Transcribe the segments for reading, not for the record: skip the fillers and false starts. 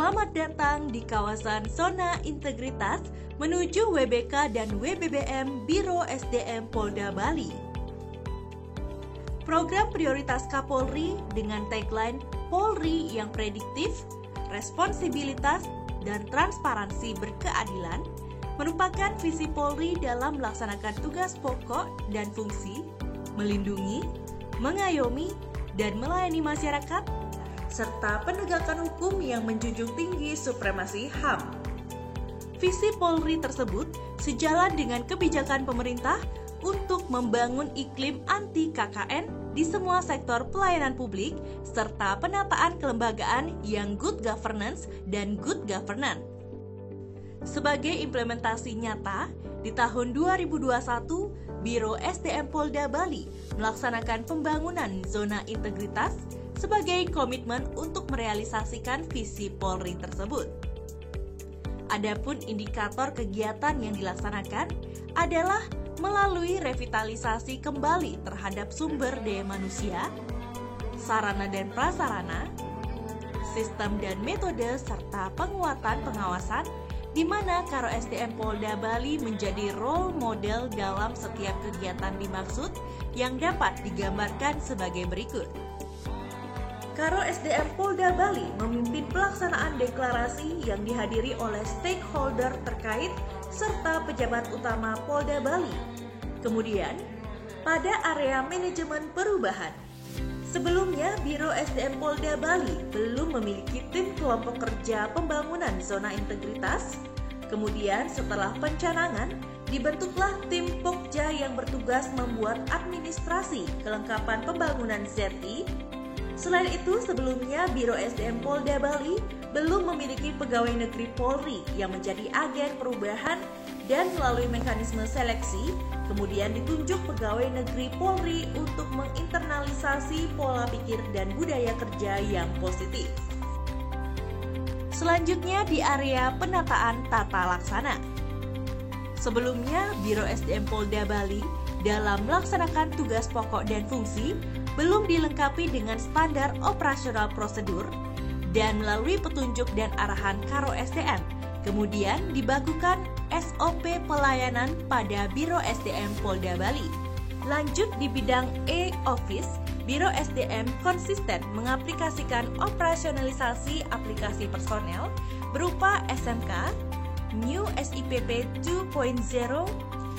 Selamat datang di kawasan Zona Integritas menuju WBK dan WBBM Biro SDM Polda Bali. Program prioritas Kapolri dengan tagline Polri yang prediktif, responsibilitas, dan transparansi berkeadilan merupakan visi Polri dalam melaksanakan tugas pokok dan fungsi melindungi, mengayomi, dan melayani masyarakat serta penegakan hukum yang menjunjung tinggi supremasi HAM. Visi Polri tersebut sejalan dengan kebijakan pemerintah untuk membangun iklim anti KKN di semua sektor pelayanan publik serta penataan kelembagaan yang good governance dan good governance. Sebagai implementasi nyata, di tahun 2021, Biro SDM Polda Bali melaksanakan pembangunan zona integritas sebagai komitmen untuk merealisasikan visi Polri tersebut. Adapun indikator kegiatan yang dilaksanakan adalah melalui revitalisasi kembali terhadap sumber daya manusia, sarana dan prasarana, sistem dan metode serta penguatan pengawasan di mana Karo SDM Polda Bali menjadi role model dalam setiap kegiatan dimaksud yang dapat digambarkan sebagai berikut. Karo SDM Polda Bali memimpin pelaksanaan deklarasi yang dihadiri oleh stakeholder terkait serta pejabat utama Polda Bali. Kemudian, pada area manajemen perubahan, sebelumnya Biro SDM Polda Bali belum memiliki tim kelompok kerja pembangunan zona integritas. Kemudian setelah pencanangan, dibentuklah tim Pokja yang bertugas membuat administrasi kelengkapan pembangunan ZI. Selain itu, sebelumnya Biro SDM Polda Bali belum memiliki pegawai negeri Polri yang menjadi agen perubahan dan melalui mekanisme seleksi, kemudian ditunjuk pegawai negeri Polri untuk menginternalisasi pola pikir dan budaya kerja yang positif. Selanjutnya di area penataan tata laksana. Sebelumnya, Biro SDM Polda Bali dalam melaksanakan tugas pokok dan fungsi belum dilengkapi dengan standar operasional prosedur dan melalui petunjuk dan arahan Karo SDM. Kemudian dibakukan SOP pelayanan pada Biro SDM Polda Bali. Lanjut di bidang e-office, Biro SDM konsisten mengaplikasikan operasionalisasi aplikasi personel berupa SMK, New SIPP 2.0,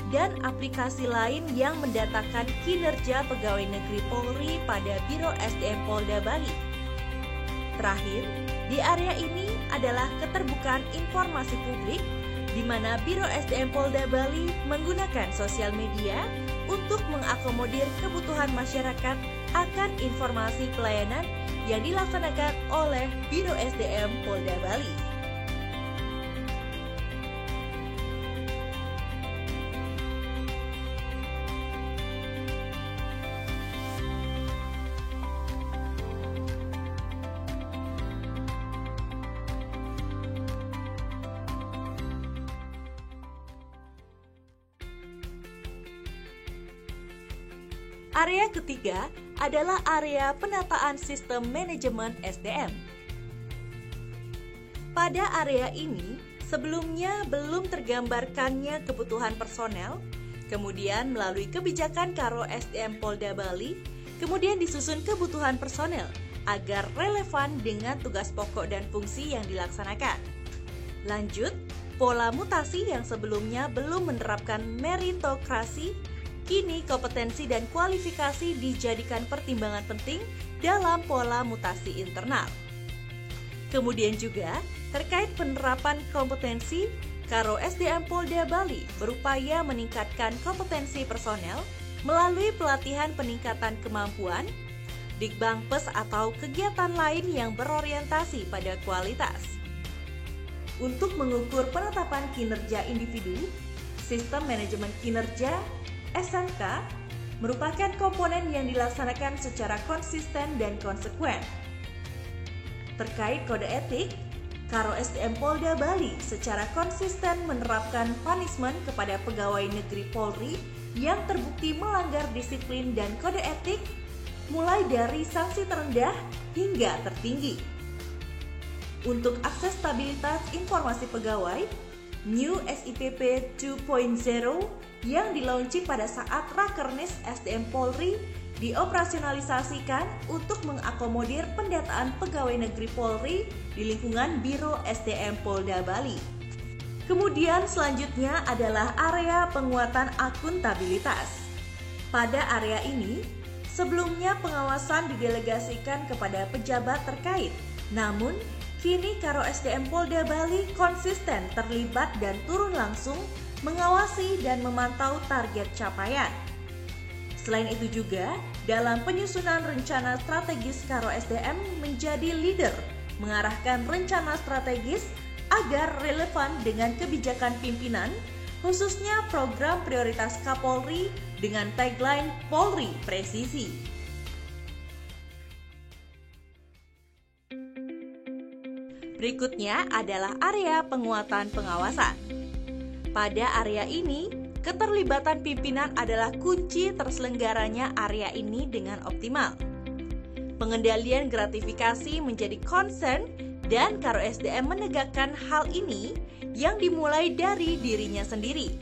dan aplikasi lain yang mendatakan kinerja pegawai negeri Polri pada Biro SDM Polda Bali. Terakhir, di area ini adalah keterbukaan informasi publik, di mana Biro SDM Polda Bali menggunakan sosial media untuk mengakomodir kebutuhan masyarakat akan informasi pelayanan yang dilaksanakan oleh Biro SDM Polda Bali. Area ketiga adalah area penataan sistem manajemen SDM. Pada area ini, sebelumnya belum tergambarkannya kebutuhan personel, kemudian melalui kebijakan Karo SDM Polda Bali, kemudian disusun kebutuhan personel agar relevan dengan tugas pokok dan fungsi yang dilaksanakan. Lanjut, pola mutasi yang sebelumnya belum menerapkan meritokrasi, kini kompetensi dan kualifikasi dijadikan pertimbangan penting dalam pola mutasi internal. Kemudian juga, terkait penerapan kompetensi, Karo SDM Polda Bali berupaya meningkatkan kompetensi personel melalui pelatihan peningkatan kemampuan, Dikbangpes atau kegiatan lain yang berorientasi pada kualitas. Untuk mengukur penetapan kinerja individu, sistem manajemen kinerja SMK merupakan komponen yang dilaksanakan secara konsisten dan konsekuen. Terkait kode etik, Karo SDM Polda Bali secara konsisten menerapkan punishment kepada pegawai negeri Polri yang terbukti melanggar disiplin dan kode etik, mulai dari sanksi terendah hingga tertinggi. untuk aksesabilitas informasi pegawai, New SIPP 2.0 yang dilaunching pada saat Rakernas SDM Polri dioperasionalisasikan untuk mengakomodir pendataan pegawai negeri Polri di lingkungan Biro SDM Polda Bali. Kemudian selanjutnya adalah area penguatan akuntabilitas. Pada area ini, sebelumnya pengawasan didelegasikan kepada pejabat terkait, namun kini Karo SDM Polda Bali konsisten terlibat dan turun langsung mengawasi dan memantau target capaian. Selain itu juga, dalam penyusunan rencana strategis Karo SDM menjadi leader, mengarahkan rencana strategis agar relevan dengan kebijakan pimpinan, khususnya program prioritas Kapolri dengan tagline Polri Presisi. Berikutnya adalah area penguatan pengawasan. Pada area ini, keterlibatan pimpinan adalah kunci terselenggaranya area ini dengan optimal. Pengendalian gratifikasi menjadi concern dan Karo SDM menegakkan hal ini yang dimulai dari dirinya sendiri.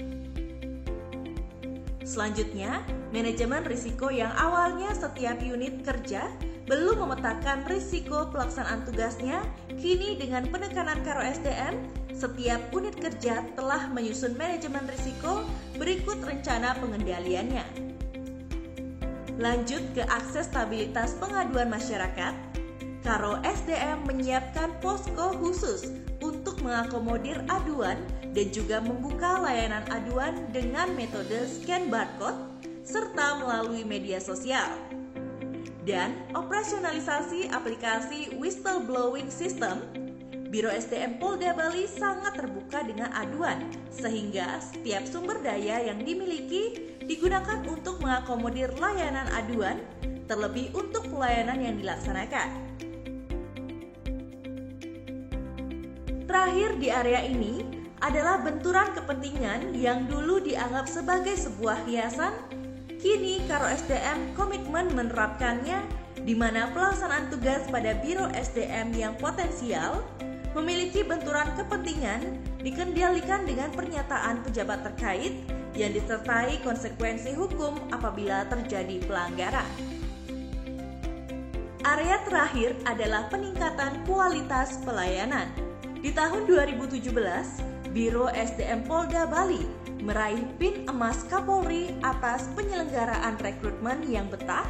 Selanjutnya, manajemen risiko yang awalnya setiap unit kerja belum memetakan risiko pelaksanaan tugasnya, kini dengan penekanan Karo SDM, setiap unit kerja telah menyusun manajemen risiko berikut rencana pengendaliannya. Lanjut ke akses stabilitas pengaduan masyarakat, Karo SDM menyiapkan posko khusus untuk mengakomodir aduan dan juga membuka layanan aduan dengan metode scan barcode serta melalui media sosial. Dan operasionalisasi aplikasi whistleblowing system, Biro SDM Polda Bali sangat terbuka dengan aduan, sehingga setiap sumber daya yang dimiliki digunakan untuk mengakomodir layanan aduan, terlebih untuk pelayanan yang dilaksanakan. Terakhir di area ini adalah benturan kepentingan yang dulu dianggap sebagai sebuah hiasan. Kini Karo SDM komitmen menerapkannya, di mana pelaksanaan tugas pada Biro SDM yang potensial memiliki benturan kepentingan dikendalikan dengan pernyataan pejabat terkait yang disertai konsekuensi hukum apabila terjadi pelanggaran. Area terakhir adalah peningkatan kualitas pelayanan. Di tahun 2017, Biro SDM Polda Bali meraih PIN emas Kapolri atas penyelenggaraan rekrutmen yang betah.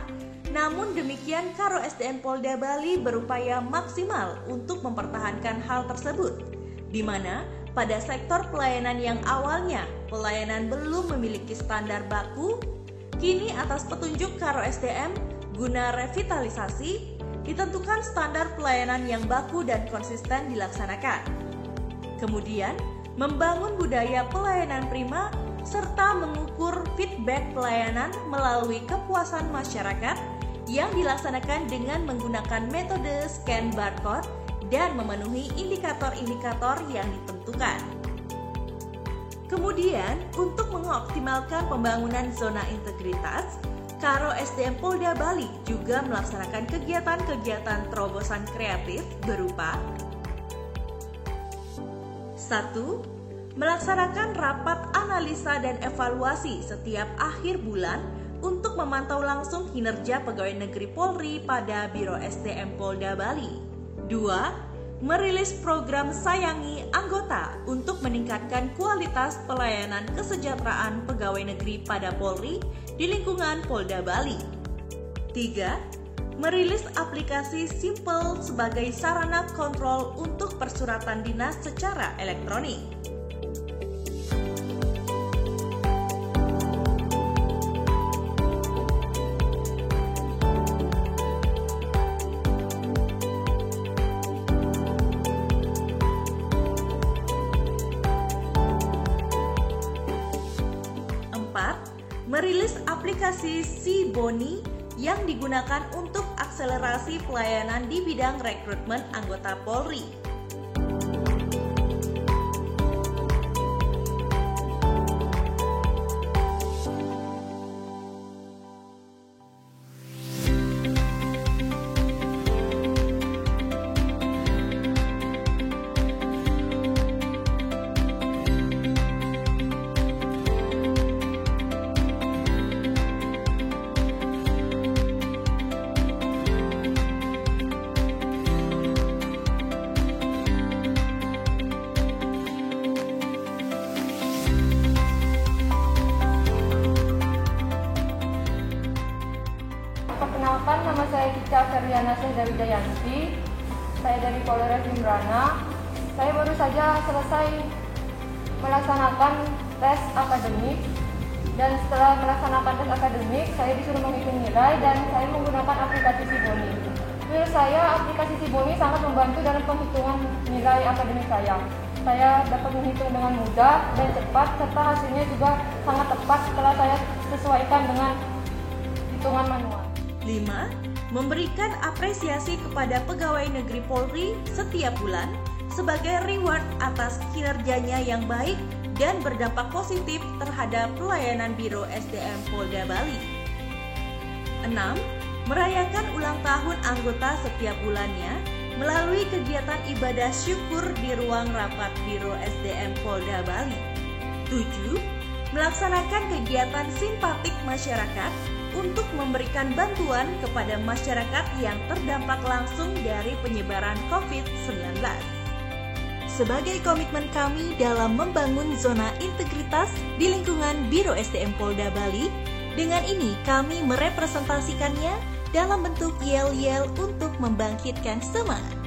Namun demikian, Karo SDM Polda Bali berupaya maksimal untuk mempertahankan hal tersebut, di mana pada sektor pelayanan yang awalnya pelayanan belum memiliki standar baku, kini atas petunjuk Karo SDM guna revitalisasi ditentukan standar pelayanan yang baku dan konsisten dilaksanakan. Kemudian, membangun budaya pelayanan prima serta mengukur feedback pelayanan melalui kepuasan masyarakat yang dilaksanakan dengan menggunakan metode scan barcode dan memenuhi indikator-indikator yang ditentukan. Kemudian, untuk mengoptimalkan pembangunan zona integritas, Karo SDM Polda Bali juga melaksanakan kegiatan-kegiatan terobosan kreatif berupa 1. Melaksanakan rapat analisa dan evaluasi setiap akhir bulan untuk memantau langsung kinerja pegawai negeri Polri pada Biro SDM Polda Bali. 2. Merilis program Sayangi Anggota untuk meningkatkan kualitas pelayanan kesejahteraan pegawai negeri pada Polri di lingkungan Polda Bali. 3. Merilis aplikasi Simple sebagai sarana kontrol untuk persuratan dinas secara elektronik. 4. Merilis aplikasi Si-Boni yang digunakan untuk akselerasi pelayanan di bidang rekrutmen anggota Polri. Tika Ferdiana Sehda Wijayanti. Saya dari Polres Jembrana. Saya baru saja selesai melaksanakan tes akademik, dan setelah melaksanakan tes akademik, saya disuruh menghitung nilai dan saya menggunakan aplikasi Sibony. Menurut saya, aplikasi Sibony sangat membantu dalam penghitungan nilai akademik saya. Saya dapat menghitung dengan mudah dan cepat, serta hasilnya juga sangat tepat setelah saya sesuaikan dengan hitungan manual. 5. Memberikan apresiasi kepada pegawai negeri Polri setiap bulan sebagai reward atas kinerjanya yang baik dan berdampak positif terhadap pelayanan Biro SDM Polda Bali. 6. Merayakan ulang tahun anggota setiap bulannya melalui kegiatan ibadah syukur di ruang rapat Biro SDM Polda Bali. 7. Melaksanakan kegiatan simpatik masyarakat untuk memberikan bantuan kepada masyarakat yang terdampak langsung dari penyebaran COVID-19. Sebagai komitmen kami dalam membangun zona integritas di lingkungan Biro SDM Polda Bali, dengan ini kami merepresentasikannya dalam bentuk yel-yel untuk membangkitkan semangat.